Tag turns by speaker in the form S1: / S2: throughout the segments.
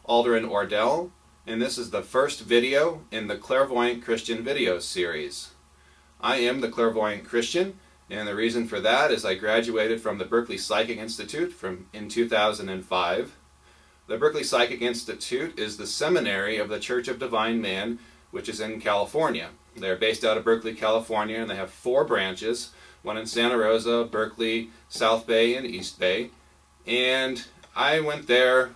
S1: Alderin Ordell, and this is the first video in the Clairvoyant Christian video series. I am the Clairvoyant Christian, and the reason for that is I graduated from the Berkeley Psychic Institute in 2005. The Berkeley Psychic Institute is the seminary of the Church of Divine Man, which is in California. They're based out of Berkeley, California, and they have 4 branches, one in Santa Rosa, Berkeley, South Bay, and East Bay. And I went there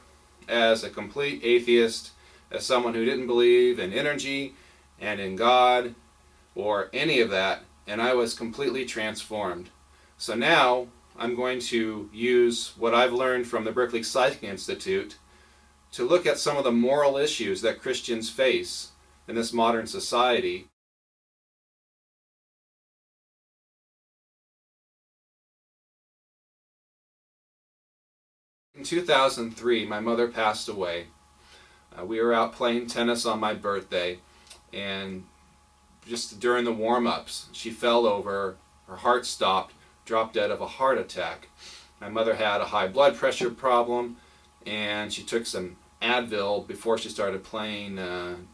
S1: as a complete atheist, as someone who didn't believe in energy and in God or any of that, and I was completely transformed. So now I'm going to use what I've learned from the Berkeley Psychic Institute to look at some of the moral issues that Christians face in this modern society. In 2003, my mother passed away. We were out playing tennis on my birthday, and just during the warm-ups, she fell over, her heart stopped, dropped dead of a heart attack. My mother had a high blood pressure problem, and she took some Advil before she started playing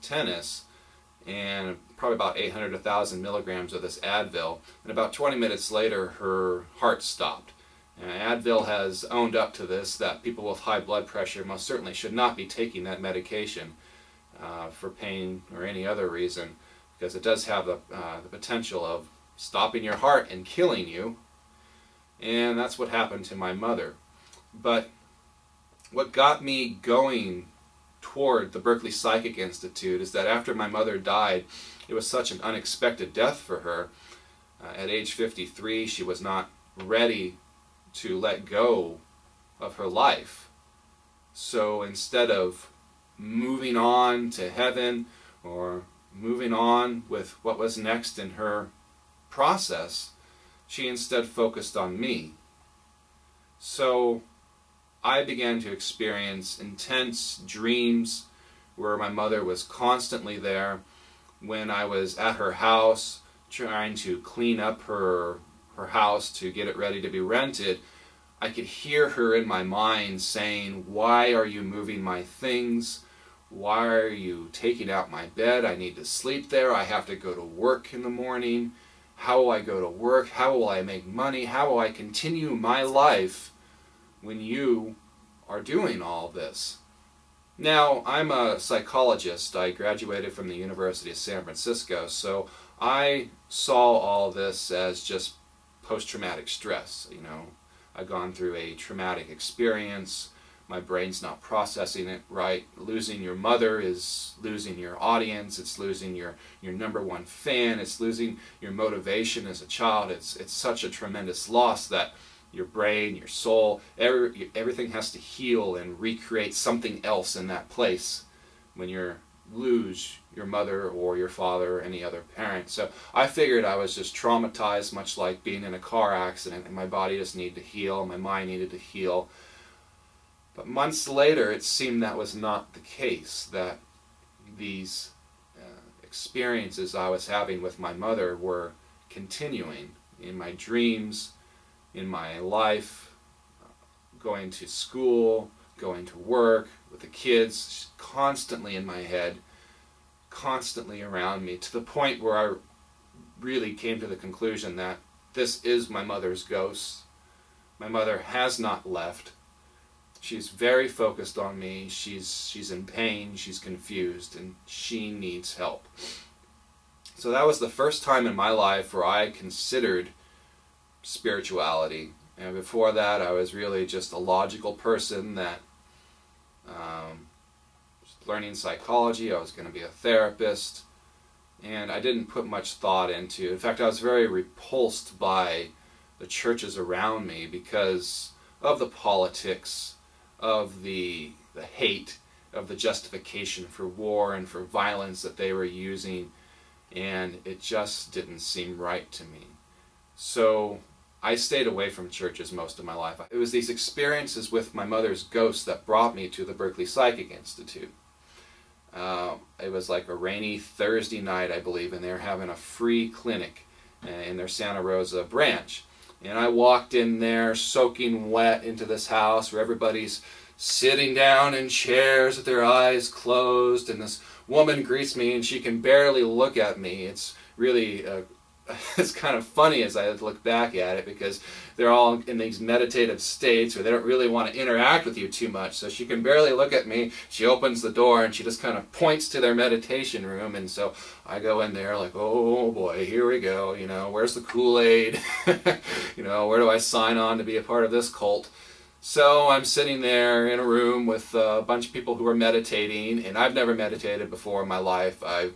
S1: tennis, and probably about 800 to 1,000 milligrams of this Advil, and about 20 minutes later her heart stopped. Advil has owned up to this, that people with high blood pressure most certainly should not be taking that medication for pain or any other reason, because it does have the potential of stopping your heart and killing you, and that's what happened to my mother. But what got me going toward the Berkeley Psychic Institute is that after my mother died, it was such an unexpected death for her. At age 53, she was not ready to let go of her life. So instead of moving on to heaven or moving on with what was next in her process, she instead focused on me. So I began to experience intense dreams where my mother was constantly there. When I was at her house trying to clean up her house to get it ready to be rented, I could hear her in my mind saying, "Why are you moving my things? Why are you taking out my bed? I need to sleep there. I have to go to work in the morning. How will I go to work? How will I make money? How will I continue my life when you are doing all this?" Now, I'm a psychologist. I graduated from the University of San Francisco, so I saw all this as just post-traumatic stress. You know, I've gone through a traumatic experience. My brain's not processing it right. Losing your mother is losing your audience. It's losing your #1 fan. It's losing your motivation as a child. It's such a tremendous loss that your brain, your soul, everything has to heal and recreate something else in that place when you lose your mother or your father or any other parent. So I figured I was just traumatized, much like being in a car accident, and my body just needed to heal, my mind needed to heal. But months later, it seemed that was not the case, that these experiences I was having with my mother were continuing in my dreams, in my life, going to school, going to work, with the kids, constantly in my head, constantly around me, to the point where I really came to the conclusion that this is my mother's ghost. My mother has not left. She's very focused on me. She's in pain, she's confused, and she needs help. So that was the first time in my life where I considered spirituality. And before that, I was really just a logical person that was learning psychology. I was going to be a therapist, and I didn't put much thought into. In fact, I was very repulsed by the churches around me because of the politics, of the hate, of the justification for war and for violence that they were using, and it just didn't seem right to me. So I stayed away from churches most of my life. It was these experiences with my mother's ghost that brought me to the Berkeley Psychic Institute. It was like a rainy Thursday night, I believe, and they were having a free clinic in their Santa Rosa branch. And I walked in there soaking wet into this house where everybody's sitting down in chairs with their eyes closed, and this woman greets me and she can barely look at me. It's really it's kind of funny as I look back at it, because they're all in these meditative states where they don't really want to interact with you too much. So she can barely look at me. She opens the door and she just kind of points to their meditation room, and so I go in there like, oh boy, here we go, you know, where's the Kool-Aid? You know, where do I sign on to be a part of this cult? So I'm sitting there in a room with a bunch of people who are meditating, and I've never meditated before in my life. I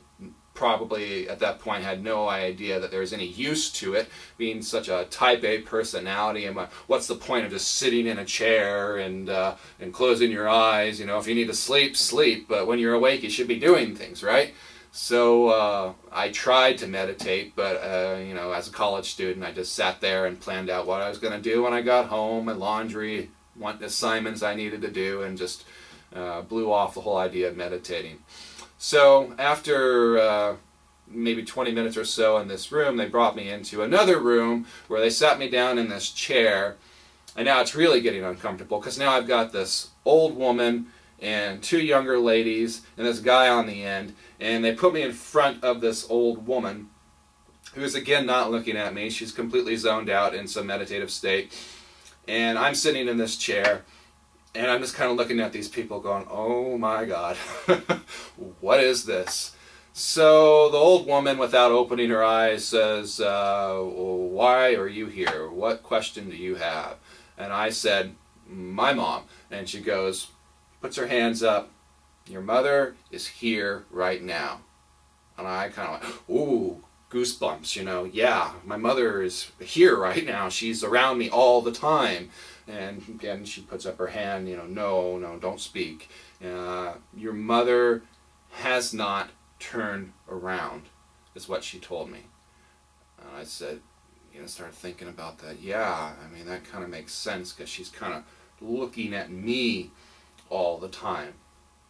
S1: probably at that point had no idea that there was any use to it, being such a type A personality. And what's the point of just sitting in a chair and closing your eyes? You know, if you need to sleep, sleep, but when you're awake you should be doing things, right? So I tried to meditate, but you know, as a college student, I just sat there and planned out what I was going to do when I got home, my laundry, what assignments I needed to do, and just blew off the whole idea of meditating. So after maybe 20 minutes or so in this room, they brought me into another room where they sat me down in this chair, and now it's really getting uncomfortable, because now I've got this old woman and two younger ladies and this guy on the end, and they put me in front of this old woman who's again not looking at me. She's completely zoned out in some meditative state, and I'm sitting in this chair. And I'm just kind of looking at these people going, oh my God, what is this? So the old woman, without opening her eyes, says, why are you here? What question do you have? And I said, my mom. And she goes, puts her hands up, your mother is here right now. And I kind of went, ooh, goosebumps, you know, yeah, my mother is here right now. She's around me all the time. And again, she puts up her hand, you know, no, don't speak. Your mother has not turned around, is what she told me. And I said, you know, started thinking about that. Yeah, I mean, that kind of makes sense, because she's kind of looking at me all the time.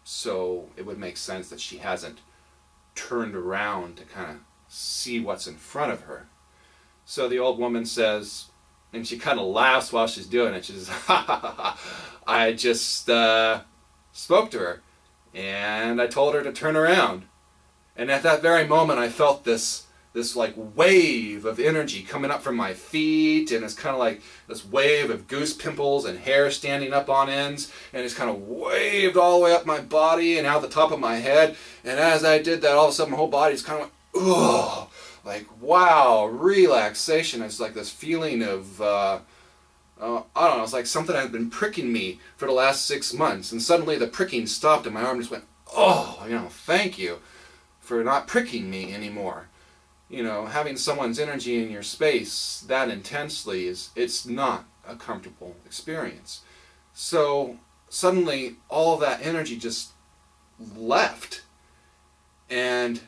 S1: So it would make sense that she hasn't turned around to kind of see what's in front of her. So the old woman says, and she kind of laughs while she's doing it. She says, ha ha ha ha, I just spoke to her, and I told her to turn around. And at that very moment, I felt this like wave of energy coming up from my feet, and it's kind of like this wave of goose pimples and hair standing up on ends, and it's kind of waved all the way up my body and out the top of my head. And as I did that, all of a sudden my whole body just kind of went, ugh. Like, wow, relaxation. It's like this feeling of, I don't know, it's like something had been pricking me for the last 6 months, and suddenly the pricking stopped and my arm just went, oh, you know, thank you for not pricking me anymore. You know, having someone's energy in your space that intensely it's not a comfortable experience. So suddenly all that energy just left, and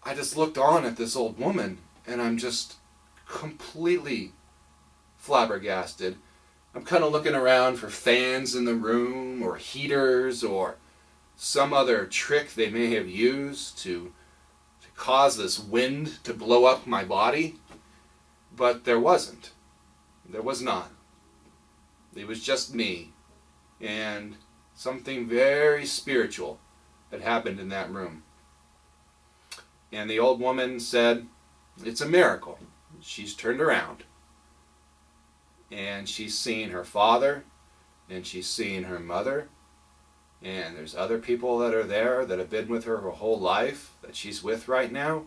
S1: I just looked on at this old woman, and I'm just completely flabbergasted. I'm kind of looking around for fans in the room, or heaters, or some other trick they may have used to cause this wind to blow up my body. But there wasn't. There was not. It was just me. And something very spiritual had happened in that room. And the old woman said, it's a miracle. She's turned around. And she's seen her father, and she's seen her mother, and there's other people that are there that have been with her whole life that she's with right now.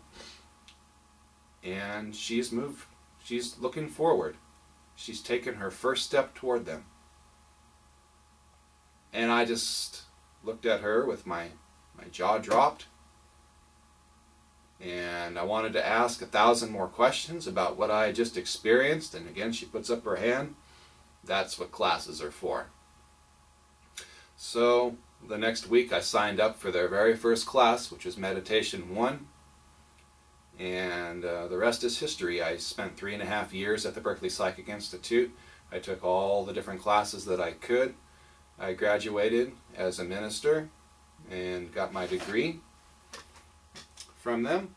S1: And she's moved. She's looking forward. She's taken her first step toward them. And I just looked at her with my jaw dropped. And I wanted to ask 1,000 more questions about what I had just experienced. And again, she puts up her hand. That's what classes are for. So the next week I signed up for their very first class, which was Meditation 1. And the rest is history. I spent 3.5 years at the Berkeley Psychic Institute. I took all the different classes that I could. I graduated as a minister and got my degree from them.